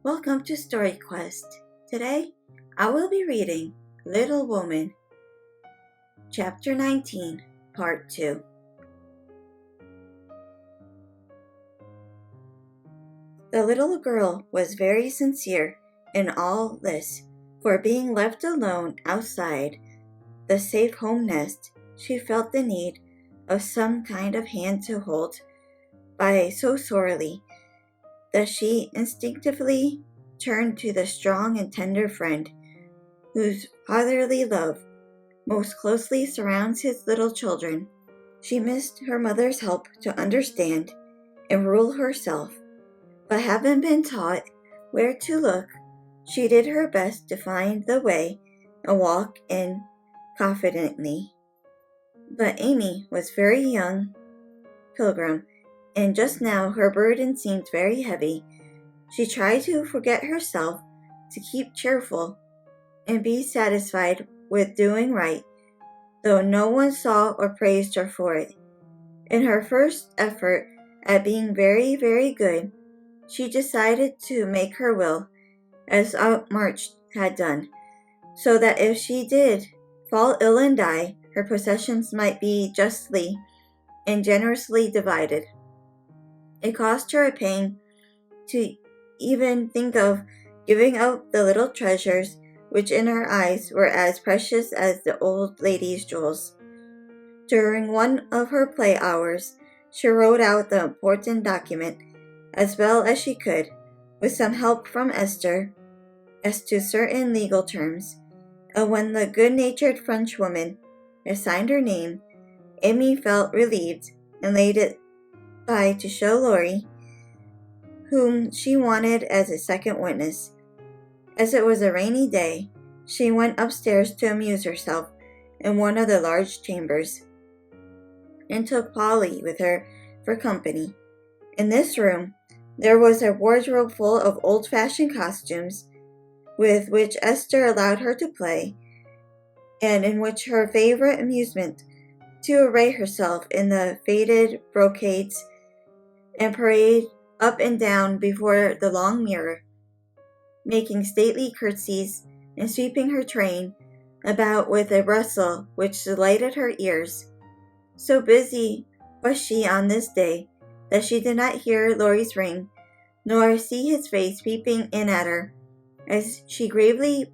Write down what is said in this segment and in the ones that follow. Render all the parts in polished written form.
Welcome to Story Quest. Today, I will be reading Little Woman, Chapter 19, Part 2. The little girl was very sincere in all this, for being left alone outside the safe home nest, she felt the need of some kind of hand to hold by so sorely that she instinctively turned to the strong and tender friend whose fatherly love most closely surrounds his little children. She missed her mother's help to understand and rule herself, but having been taught where to look, she did her best to find the way and walk in confidently. But Amy was very young pilgrim, and just now her burden seemed very heavy. She tried to forget herself, to keep cheerful, and be satisfied with doing right, though no one saw or praised her for it. In her first effort at being very, very good, she decided to make her will, as Aunt March had done, so that if she did fall ill and die, her possessions might be justly and generously divided. It cost her a pang to even think of giving up the little treasures which in her eyes were as precious as the old lady's jewels. During one of her play hours, she wrote out the important document as well as she could, with some help from Esther, as to certain legal terms, and when the good-natured Frenchwoman had signed her name, Amy felt relieved and laid it by to show Laurie, whom she wanted as a second witness. As it was a rainy day, she went upstairs to amuse herself in one of the large chambers, and took Polly with her for company. In this room, there was a wardrobe full of old-fashioned costumes, with which Esther allowed her to play, and in which her favorite amusement to array herself in the faded brocades and parade up and down before the long mirror, making stately curtsies and sweeping her train about with a rustle which delighted her ears. So busy was she on this day that she did not hear Laurie's ring, nor see his face peeping in at her, as she gravely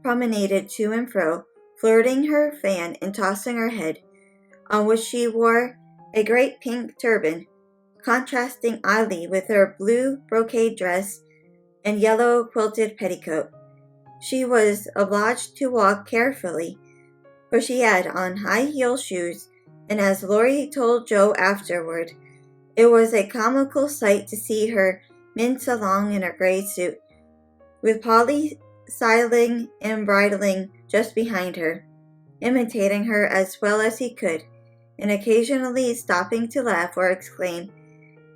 promenaded to and fro, flirting her fan and tossing her head, on which she wore a great pink turban, contrasting oddly with her blue brocade dress and yellow quilted petticoat. She was obliged to walk carefully, for she had on high-heel shoes, and as Laurie told Joe afterward, it was a comical sight to see her mince along in her gray suit, with Polly sidling and bridling just behind her, imitating her as well as he could, and occasionally stopping to laugh or exclaim,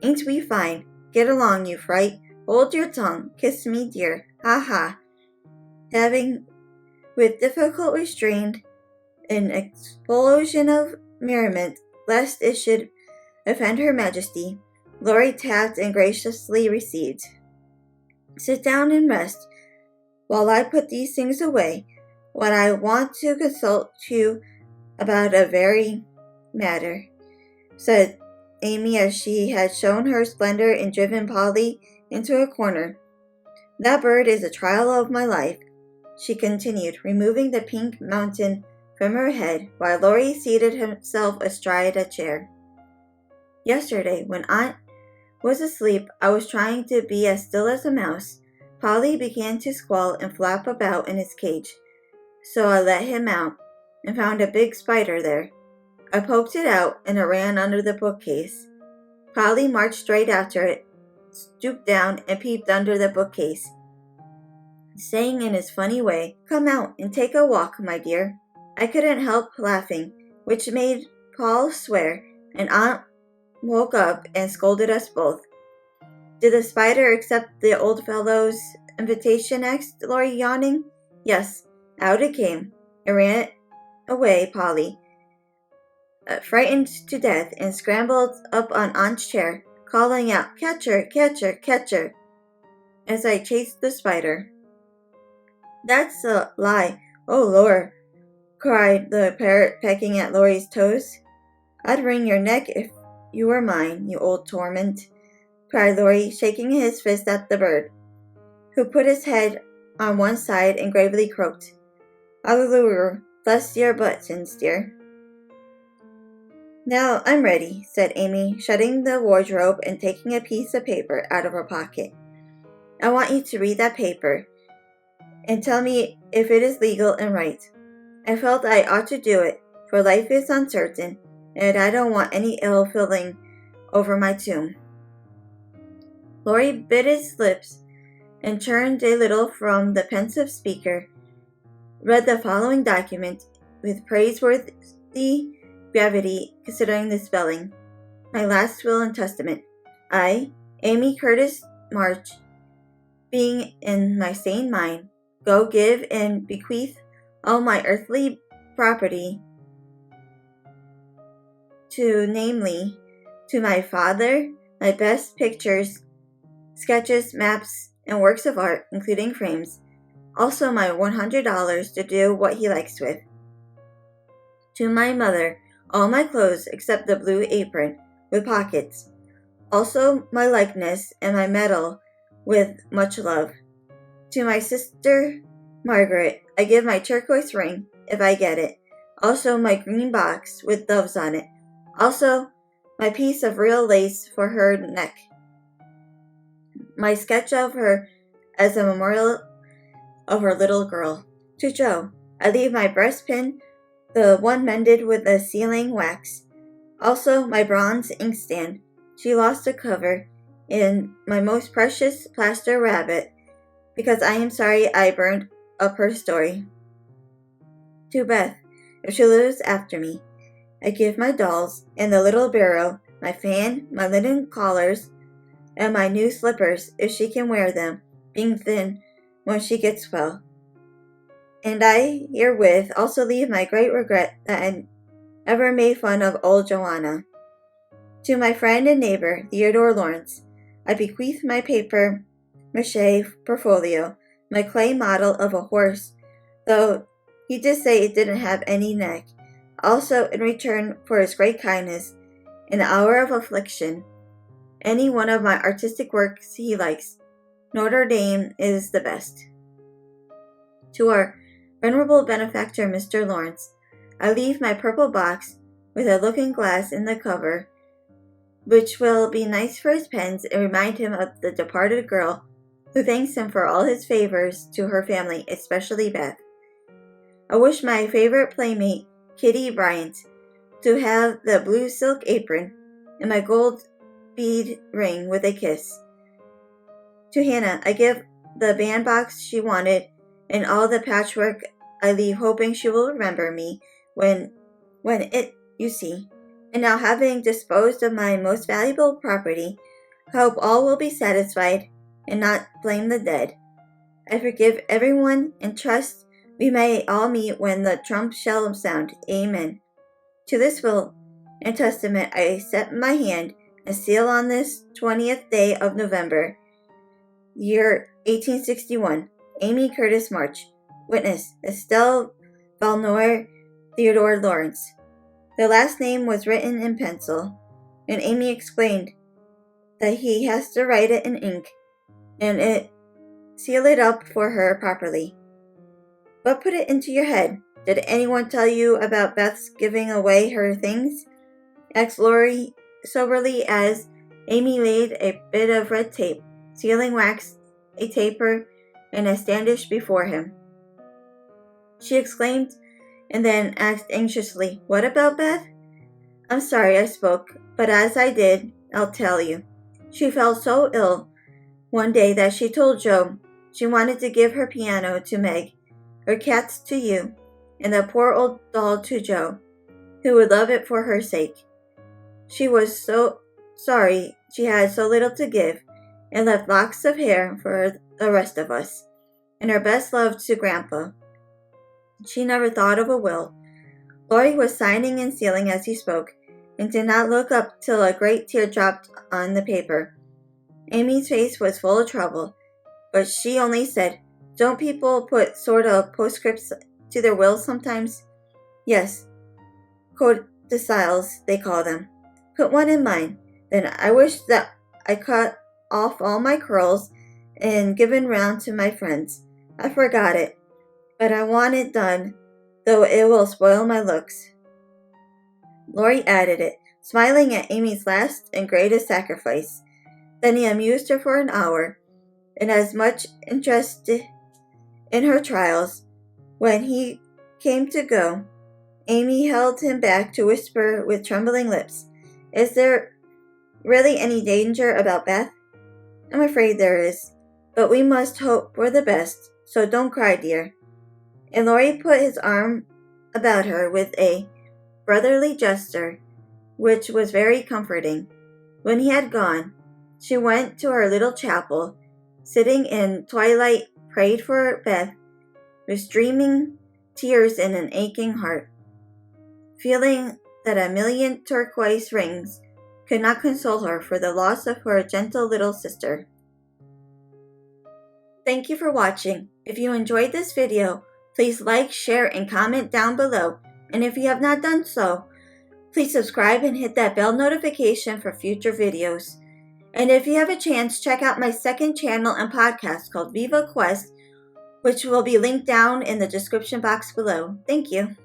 "Ain't we fine? Get along, you fright! Hold your tongue! Kiss me, dear! Ha ha!" Having with difficulty restrained an explosion of merriment, lest it should offend her majesty, Laurie tapped and graciously received. "Sit down and rest, while I put these things away, when I want to consult you about a very matter," said Amy as she had shown her splendor and driven Polly into a corner. "That bird is a trial of my life," she continued, removing the pink mountain from her head, while Laurie seated himself astride a chair. "Yesterday, when Aunt was asleep, I was trying to be as still as a mouse. Polly began to squall and flap about in his cage, so I let him out, and found a big spider there. I poked it out, and it ran under the bookcase. Polly marched straight after it, stooped down, and peeped under the bookcase, saying in his funny way, 'Come out and take a walk, my dear.' I couldn't help laughing, which made Paul swear, and Aunt woke up and scolded us both." "Did the spider accept the old fellow's invitation?" asked Laurie, yawning. "Yes, out it came. It ran away, Polly, frightened to death, and scrambled up on Aunt's chair, calling out, 'Catch her, catch her, catch her.' as I chased the spider. That's a lie. Oh, Lord, cried the parrot, pecking at Lori's toes. I'd wring your neck if you were mine, you old torment, cried Lori, shaking his fist at the bird, who put his head on one side and gravely croaked, Hallelujah, bless your buttons, dear. Now I'm ready, said Amy, shutting the wardrobe and taking a piece of paper out of her pocket. I want you to read that paper and tell me if it is legal and right. I felt I ought to do it, for life is uncertain, and I don't want any ill feeling over my tomb. Lori bit his lips and turned a little from the pensive speaker, read the following document with praiseworthy gravity considering the spelling. My last will and testament. I, Amy Curtis March, being in my sane mind, go give and bequeath all my earthly property to, namely, to my father, my best pictures, sketches, maps, and works of art, including frames, also my $100 to do what he likes with. To my mother, all my clothes except the blue apron with pockets, also my likeness and my medal with much love. To my sister Margaret, I give my turquoise ring, if I get it, also my green box with doves on it, also my piece of real lace for her neck, my sketch of her as a memorial of her little girl. To Joe, I leave my breastpin, the one mended with the sealing wax, also my bronze inkstand. She lost the cover, and my most precious plaster rabbit, because I am sorry I burned up her story. To Beth, if she lives after me, I give my dolls and the little barrel, my fan, my linen collars, and my new slippers if she can wear them, being thin, when she gets well. And I herewith also leave my great regret that I ever made fun of old Joanna. To my friend and neighbor, Theodore Lawrence, I bequeath my paper mache portfolio, my clay model of a horse, though he did say it didn't have any neck. Also, in return for his great kindness, in the hour of affliction, any one of my artistic works he likes. Notre Dame is the best. To our venerable benefactor, Mr. Lawrence, I leave my purple box with a looking glass in the cover, which will be nice for his pens and remind him of the departed girl who thanks him for all his favors to her family, especially Beth. I wish my favorite playmate, Kitty Bryant, to have the blue silk apron and my gold bead ring with a kiss. To Hannah, I give the bandbox she wanted and all the patchwork I leave, hoping she will remember me when it, you see. And now, having disposed of my most valuable property, I hope all will be satisfied and not blame the dead. I forgive everyone and trust we may all meet when the trump shall sound. Amen. To this will and testament I set my hand and seal on this 20th day of November, year 1861. Amy Curtis March. Witness, Estelle Valnoy Theodore Lawrence. The last name was written in pencil, and Amy explained that he has to write it in ink and seal it up for her properly. What put it into your head? Did anyone tell you about Beth's giving away her things? Asked Lori soberly as Amy laid a bit of red tape, sealing wax, a taper, and a standish before him. She exclaimed, and then asked anxiously, What about Beth? I'm sorry I spoke, but as I did, I'll tell you. She felt so ill one day that she told Joe she wanted to give her piano to Meg, her cats to you, and the poor old doll to Joe, who would love it for her sake. She was so sorry she had so little to give, and left locks of hair for the rest of us, and her best love to Grandpa. She never thought of a will. Lori was signing and sealing as he spoke, and did not look up till a great tear dropped on the paper. Amy's face was full of trouble, but she only said, "Don't people put sort of postscripts to their wills sometimes?" "Yes, codicils, they call them. Put one in mine. Then I wish that I cut off all my curls and given round to my friends. I forgot it, but I want it done, though it will spoil my looks." Laurie added it, smiling at Amy's last and greatest sacrifice. Then he amused her for an hour, and as much interested in her trials. When he came to go, Amy held him back to whisper with trembling lips, "Is there really any danger about Beth?" "I'm afraid there is, but we must hope for the best, so don't cry, dear." And Laurie put his arm about her with a brotherly gesture, which was very comforting. When he had gone, she went to her little chapel, sitting in twilight, prayed for Beth, with streaming tears in an aching heart, feeling that a million turquoise rings could not console her for the loss of her gentle little sister. Thank you for watching. If you enjoyed this video, please like, share, and comment down below. And if you have not done so, please subscribe and hit that bell notification for future videos. And if you have a chance, check out my second channel and podcast called Viva Quest, which will be linked down in the description box below. Thank you.